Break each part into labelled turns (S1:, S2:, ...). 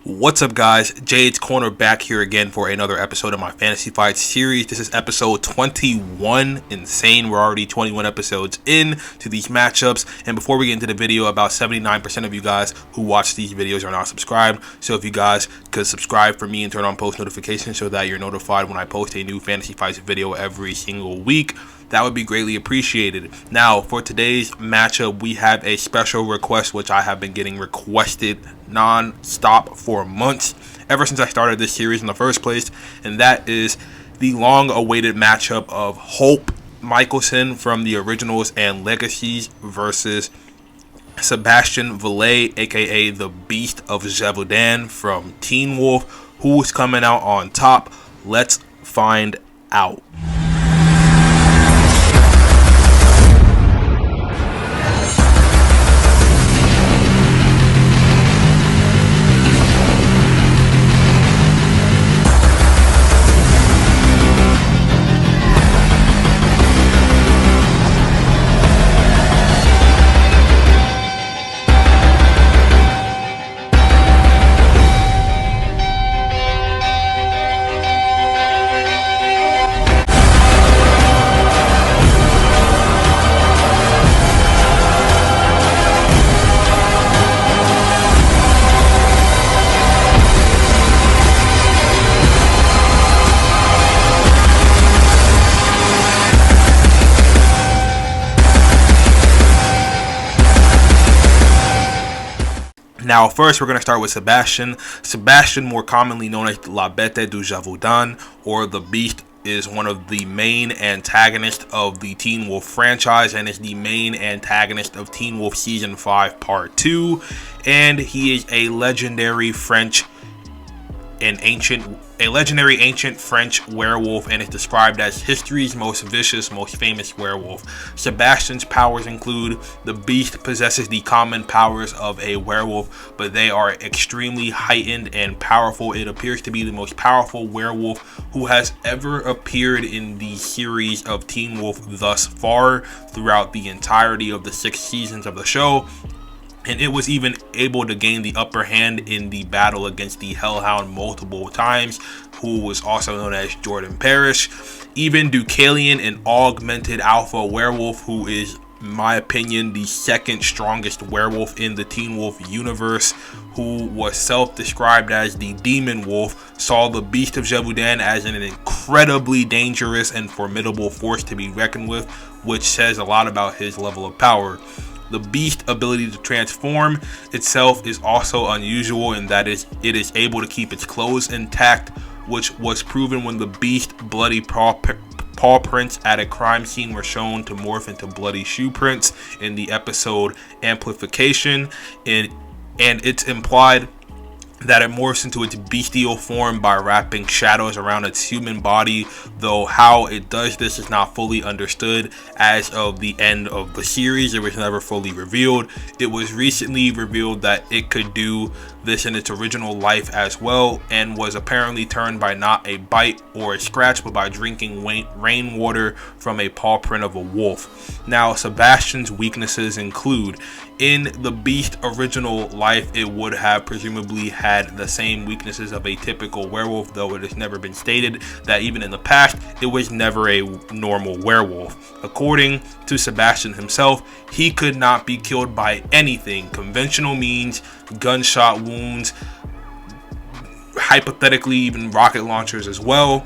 S1: What's up, guys? Jades Corner back here again for another episode of my Fantasy Fight series. This is episode 21. Insane. We're already 21 episodes in to these matchups. And before we get into the video, about 79% of you guys who watch these videos are not subscribed. So if you guys could subscribe for me and turn on post notifications so that you're notified when I post a new Fantasy Fights video every single week, that would be greatly appreciated. Now, for today's matchup, we have a special request, which I have been getting requested non-stop for months, ever since I started this series in the first place, and that is the long-awaited matchup of Hope Mikaelson from the Originals and Legacies versus Sebastien Valet, aka the Beast of Gevaudan from Teen Wolf. Who's coming out on top? Let's find out. Now, first, we're going to start with Sebastian. Sebastian, more commonly known as La Bête du Gevaudan, or the Beast, is one of the main antagonists of the Teen Wolf franchise and is the main antagonist of Teen Wolf Season 5 Part 2. And he is a legendary ancient French werewolf, and is described as history's most vicious, most famous werewolf. Sebastian's powers include: the Beast possesses the common powers of a werewolf, but they are extremely heightened and powerful. It appears to be the most powerful werewolf who has ever appeared in the series of Teen Wolf thus far, throughout the entirety of the 6 seasons of the show. And it was even able to gain the upper hand in the battle against the Hellhound multiple times, who was also known as Jordan Parrish. Even Deucalion, an augmented alpha werewolf, who is, in my opinion, the second strongest werewolf in the Teen Wolf universe, who was self-described as the Demon Wolf, saw the Beast of Gevaudan as an incredibly dangerous and formidable force to be reckoned with, which says a lot about his level of power. The Beast's ability to transform itself is also unusual in that it is able to keep its clothes intact, which was proven when the Beast's bloody paw prints at a crime scene were shown to morph into bloody shoe prints in the episode Amplification, and it's implied that it morphs into its bestial form by wrapping shadows around its human body, though how it does this is not fully understood. As of the end of the series, it was never fully revealed. It was recently revealed that it could do this in its original life as well, and was apparently turned by not a bite or a scratch, but by drinking rainwater from a paw print of a wolf. Now, Sebastian's weaknesses include: in the Beast original life, it would have presumably had the same weaknesses of a typical werewolf, though it has never been stated that even in the past, it was never a normal werewolf. According to Sebastian himself, he could not be killed by anything: conventional means, gunshot wounds, hypothetically even rocket launchers as well,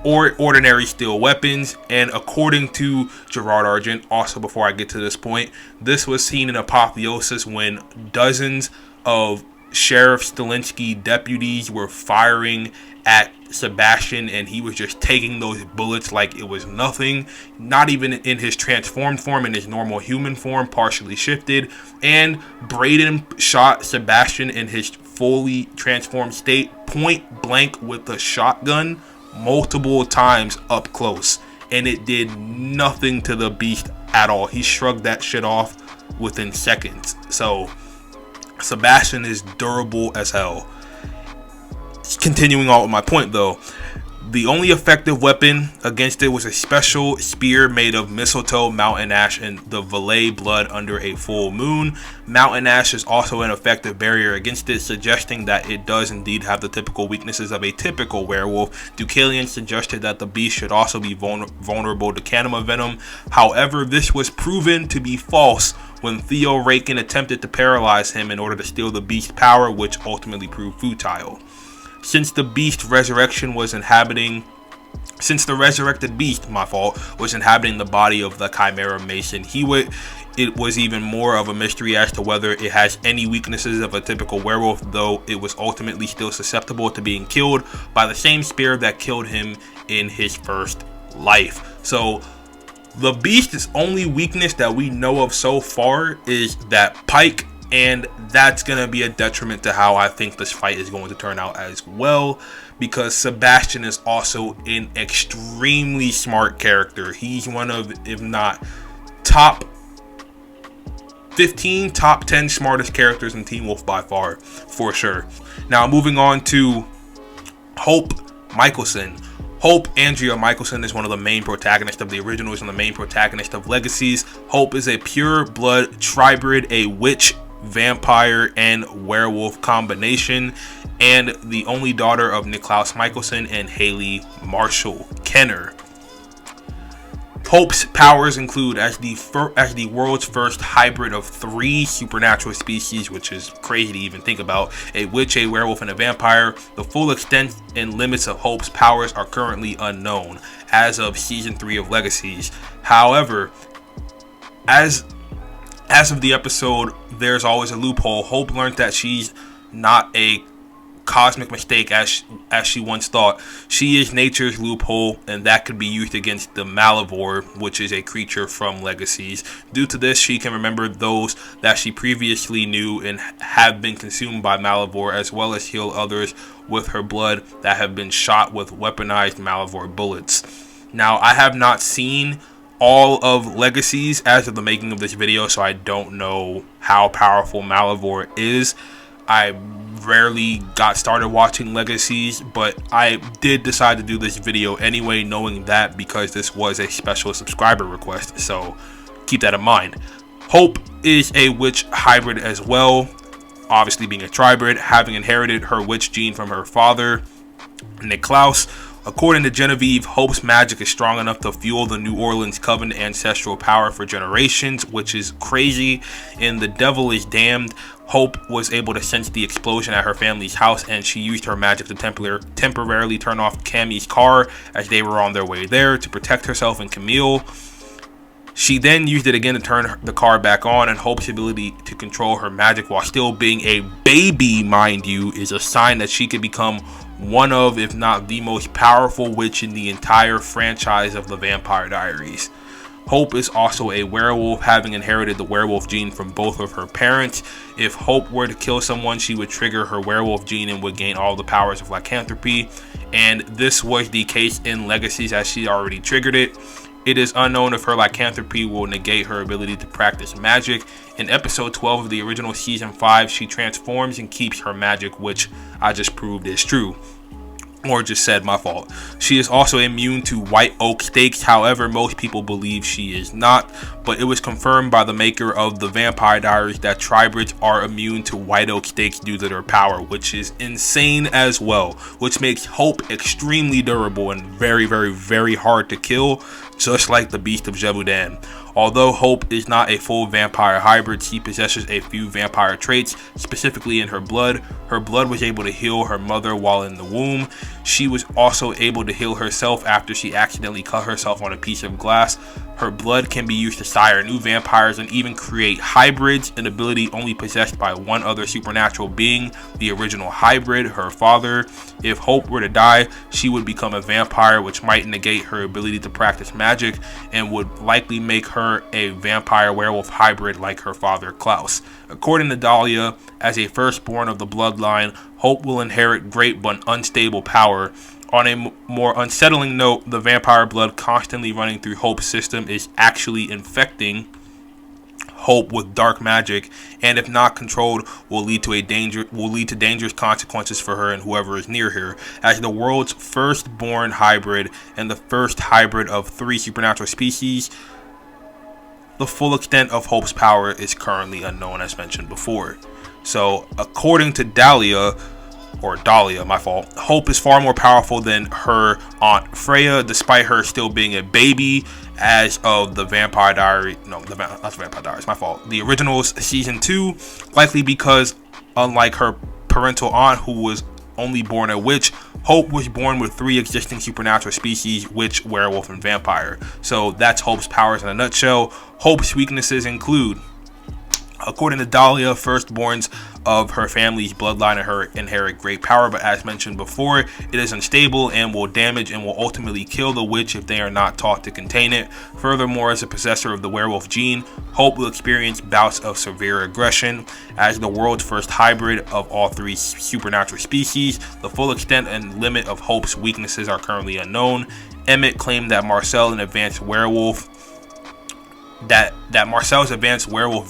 S1: or ordinary steel weapons. And according to Gerard Argent, also before I get to this point, this was seen in Apotheosis when dozens of Sheriff Stilinski deputies were firing at Sebastian, and he was just taking those bullets like it was nothing, not even in his transformed form, in his normal human form, partially shifted. And Braden shot Sebastian in his fully transformed state point blank with a shotgun multiple times up close, and it did nothing to the Beast at all. He shrugged that shit off within seconds. So Sebastian is durable as hell. Continuing on with my point though, The only effective weapon against it was a special spear made of mistletoe, mountain ash, and the Valet blood under a full moon. Mountain ash is also an effective barrier against it, suggesting that it does indeed have the typical weaknesses of a typical werewolf. Deucalion suggested that the beast should also be vulnerable to Canema venom. However, this was proven to be false when Theo Raken attempted to paralyze him in order to steal the beast's power, which ultimately proved futile. Since the resurrected beast, was inhabiting the body of the Chimera Mason, it was even more of a mystery as to whether it has any weaknesses of a typical werewolf, though it was ultimately still susceptible to being killed by the same spear that killed him in his first life. So the beast's only weakness that we know of so far is that pike, and that's going to be a detriment to how I think this fight is going to turn out as well, because Sebastian is also an extremely smart character. He's one of, if not top 15, top 10 smartest characters in Teen Wolf by far, for sure. Now, moving on to Hope Mikaelson. Hope Andrea Mikaelson is one of the main protagonists of the originals and the main protagonist of Legacies. Hope is a pure blood tribrid, a witch, vampire, and werewolf combination, and the only daughter of Niklaus Mikaelson and Haley Marshall Kenner. Hope's powers include, as the world's first hybrid of 3 supernatural species, which is crazy to even think about, a witch, a werewolf, and a vampire. The full extent and limits of Hope's powers are currently unknown as of season 3 of Legacies. However, as of the episode There's Always a Loophole, Hope learned that she's not a cosmic mistake as she once thought. She is nature's loophole, and that could be used against the Malivore, which is a creature from Legacies. Due to this, she can remember those that she previously knew and have been consumed by Malivore, as well as heal others with her blood that have been shot with weaponized Malivore bullets. Now, I have not seen all of Legacies as of the making of this video, so I don't know how powerful Malivore is. I rarely got started watching Legacies, but I did decide to do this video anyway, knowing that because this was a special subscriber request, so keep that in mind. Hope is a witch hybrid as well, obviously being a tribrid, having inherited her witch gene from her father, Niklaus. According to Genevieve, Hope's magic is strong enough to fuel the New Orleans Coven ancestral power for generations, which is crazy. In The Devil is Damned, Hope was able to sense the explosion at her family's house, and she used her magic to temporarily turn off Cammy's car as they were on their way there to protect herself and Camille. She then used it again to turn the car back on, and Hope's ability to control her magic while still being a baby, mind you, is a sign that she could become one of, if not the most powerful witch in the entire franchise of the Vampire Diaries. Hope is also a werewolf, having inherited the werewolf gene from both of her parents. If Hope were to kill someone, she would trigger her werewolf gene and would gain all the powers of lycanthropy, and this was the case in Legacies as she already triggered it. It is unknown if her lycanthropy will negate her ability to practice magic. In episode 12 of the original season 5, she transforms and keeps her magic, which I just proved is true. Or just said, my fault. She is also immune to white oak stakes. However, most people believe she is not, but it was confirmed by the maker of the Vampire Diaries that tribrids are immune to white oak stakes due to their power, which is insane as well, which makes Hope extremely durable and very, very, very hard to kill, just like the Beast of Gevaudan. Although Hope is not a full vampire hybrid, she possesses a few vampire traits, specifically in her blood. Her blood was able to heal her mother while in the womb. She was also able to heal herself after she accidentally cut herself on a piece of glass. Her blood can be used to sire new vampires and even create hybrids, an ability only possessed by one other supernatural being, the original hybrid, her father. If Hope were to die, she would become a vampire, which might negate her ability to practice magic and would likely make her a vampire werewolf hybrid like her father Klaus. According to Dahlia, as a firstborn of the bloodline, Hope will inherit great but unstable power. On a more unsettling note, the vampire blood constantly running through Hope's system is actually infecting Hope with dark magic, and if not controlled, will lead to dangerous consequences for her and whoever is near her. As the world's first-born hybrid and the first hybrid of 3 supernatural species, the full extent of Hope's power is currently unknown, as mentioned before. So, according to Dahlia, Hope is far more powerful than her aunt Freya, despite her still being a baby as of the Vampire Diaries. No, not the Vampire Diaries, the originals season 2, likely because, unlike her parental aunt who was only born a witch, Hope was born with 3 existing supernatural species: witch, werewolf, and vampire. So that's Hope's powers in a nutshell. Hope's weaknesses include, according to Dahlia, firstborns of her family's bloodline inherit great power, but as mentioned before, it is unstable and will damage and will ultimately kill the witch if they are not taught to contain it. Furthermore, as a possessor of the werewolf gene, Hope will experience bouts of severe aggression. As the world's first hybrid of all 3 supernatural species, the full extent and limit of Hope's weaknesses are currently unknown. Emmett claimed that Marcel's advanced werewolf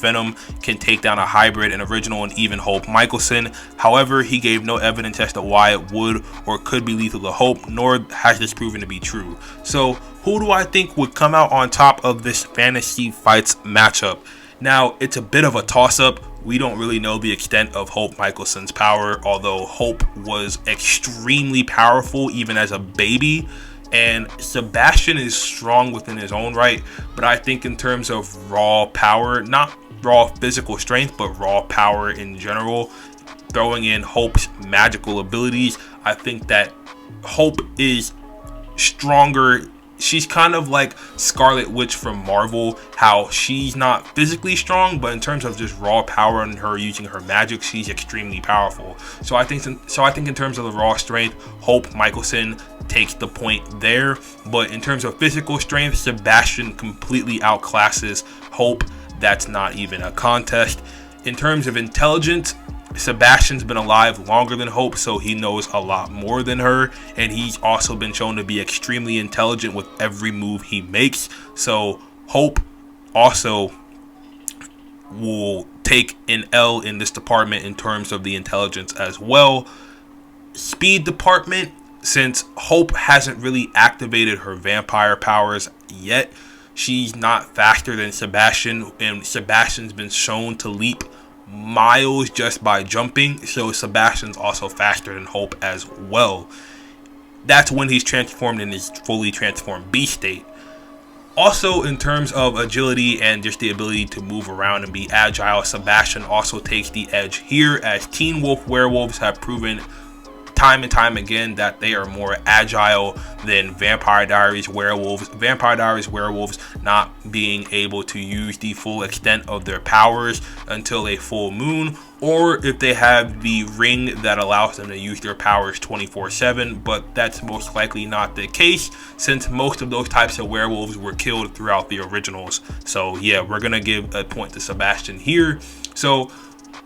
S1: venom can take down a hybrid, an original, and even Hope Mikaelson. However, he gave no evidence as to why it would or could be lethal to Hope, nor has this proven to be true. So, who do I think would come out on top of this fantasy fights matchup? Now, it's a bit of a toss-up. We don't really know the extent of Hope Mikaelson's power, although Hope was extremely powerful even as a baby. And Sebastian is strong within his own right, but I think in terms of raw power, not raw physical strength, but raw power in general, throwing in Hope's magical abilities, I think that Hope is stronger. She's kind of like Scarlet Witch from Marvel, how she's not physically strong, but in terms of just raw power and her using her magic, she's extremely powerful. So I think in terms of the raw strength, Hope Mikaelson takes the point there, but in terms of physical strength, Sebastian completely outclasses Hope. That's not even a contest. In terms of intelligence, Sebastian's been alive longer than Hope, so he knows a lot more than her, and he's also been shown to be extremely intelligent with every move he makes. So Hope also will take an L in this department in terms of the intelligence as well. Speed department, since Hope hasn't really activated her vampire powers yet, she's not faster than Sebastian, and Sebastian's been shown to leap miles just by jumping, so Sebastian's also faster than Hope as well. That's when he's transformed in his fully transformed beast state. Also, in terms of agility and just the ability to move around and be agile, Sebastian also takes the edge here, as Teen Wolf werewolves have proven time and time again that they are more agile than Vampire Diaries werewolves. Vampire Diaries werewolves not being able to use the full extent of their powers until a full moon, or if they have the ring that allows them to use their powers 24/7, but that's most likely not the case since most of those types of werewolves were killed throughout the originals. So yeah, we're gonna give a point to Sebastian here. So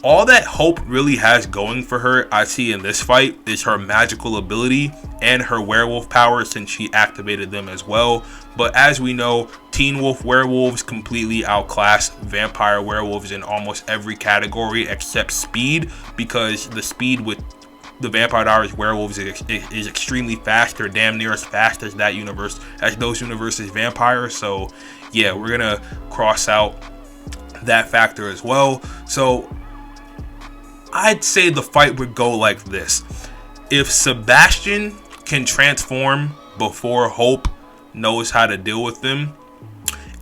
S1: all that Hope really has going for her, I see in this fight, is her magical ability and her werewolf power, since she activated them as well. But as we know, Teen Wolf werewolves completely outclass vampire werewolves in almost every category except speed, because the speed with the Vampire Diaries werewolves is extremely fast. They're damn near as fast as those universes vampires. So yeah, we're gonna cross out that factor as well. So I'd say the fight would go like this. If Sebastian can transform before Hope knows how to deal with them,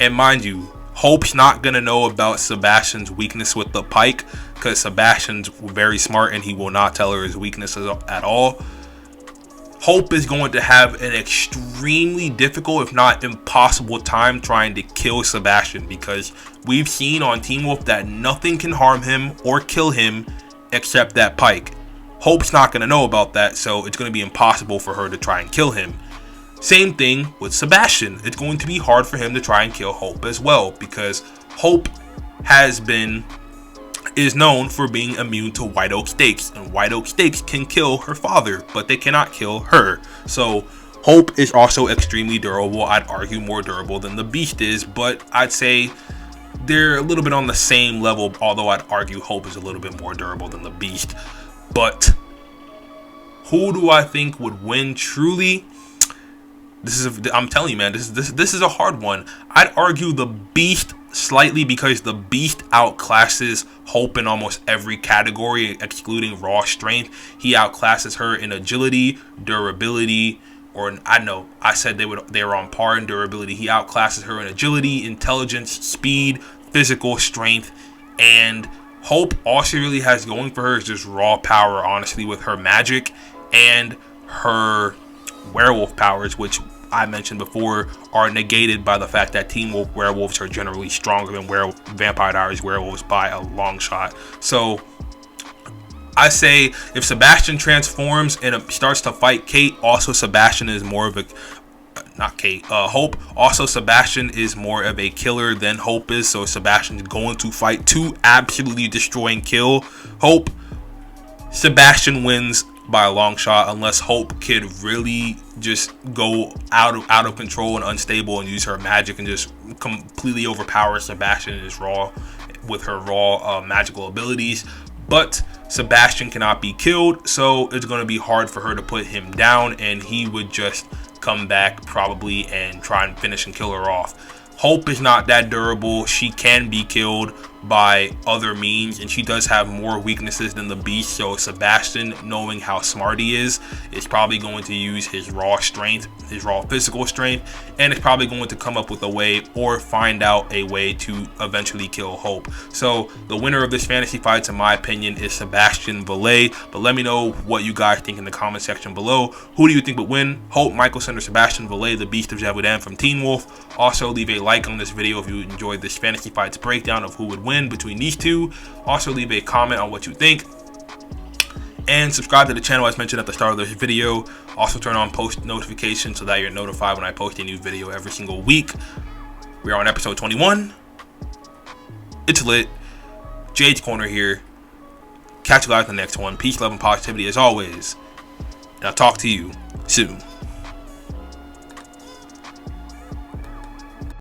S1: and mind you, Hope's not going to know about Sebastian's weakness with the pike, because Sebastian's very smart and he will not tell her his weaknesses at all. Hope is going to have an extremely difficult, if not impossible, time trying to kill Sebastian, because we've seen on Teen Wolf that nothing can harm him or kill him except that pike. Hope's not going to know about that, so it's going to be impossible for her to try and kill him. Same thing with Sebastian. It's going to be hard for him to try and kill Hope as well, because Hope is known for being immune to white oak stakes, and white oak stakes can kill her father, but they cannot kill her. So Hope is also extremely durable. I'd argue more durable than the Beast is, but I'd say they're a little bit on the same level, although I'd argue Hope is a little bit more durable than the Beast. But who do I think would win truly? I'm telling you, man, this is a hard one. I'd argue the Beast slightly, because the Beast outclasses Hope in almost every category, excluding raw strength. He outclasses her in agility, durability, or I said they were on par in durability. He outclasses her in agility, intelligence, speed, physical strength, and Hope, all she really has going for her is just raw power, honestly, with her magic and her werewolf powers, which I mentioned before are negated by the fact that Teen Wolf werewolves are generally stronger than Vampire Diaries werewolves by a long shot. So I say if Sebastian transforms and starts to fight Kate, also Sebastian is more of a Hope. Also, Sebastian is more of a killer than Hope is, so Sebastian's going to fight to absolutely destroy and kill Hope. Sebastian wins by a long shot, unless Hope could really just go out of control and unstable and use her magic and just completely overpower Sebastian with her raw magical abilities. But Sebastian cannot be killed, so it's going to be hard for her to put him down, and he would just come back probably and try and finish and kill her off. Hope is not that durable. She can be killed by other means, and she does have more weaknesses than the Beast. So Sebastian, knowing how smart he is probably going to use his raw strength, his raw physical strength, and is probably going to come up with a way or find out a way to eventually kill Hope. So the winner of this fantasy fight, in my opinion, is Sebastien Valet. But let me know what you guys think in the comment section below. Who do you think would win, Hope, Mikaelson, or Sebastien Valet, the Beast of Gevaudan from Teen Wolf? Also, leave a like on this video if you enjoyed this fantasy fights breakdown of who would win between these two. Also, leave a comment on what you think, and subscribe to the channel as mentioned at the start of this video. Also, turn on post notifications so that you're notified when I post a new video every single week. We are on episode 21. It's lit. Jades Corner here. Catch you guys in the next one. Peace, love, and positivity as always, and I'll talk to you soon.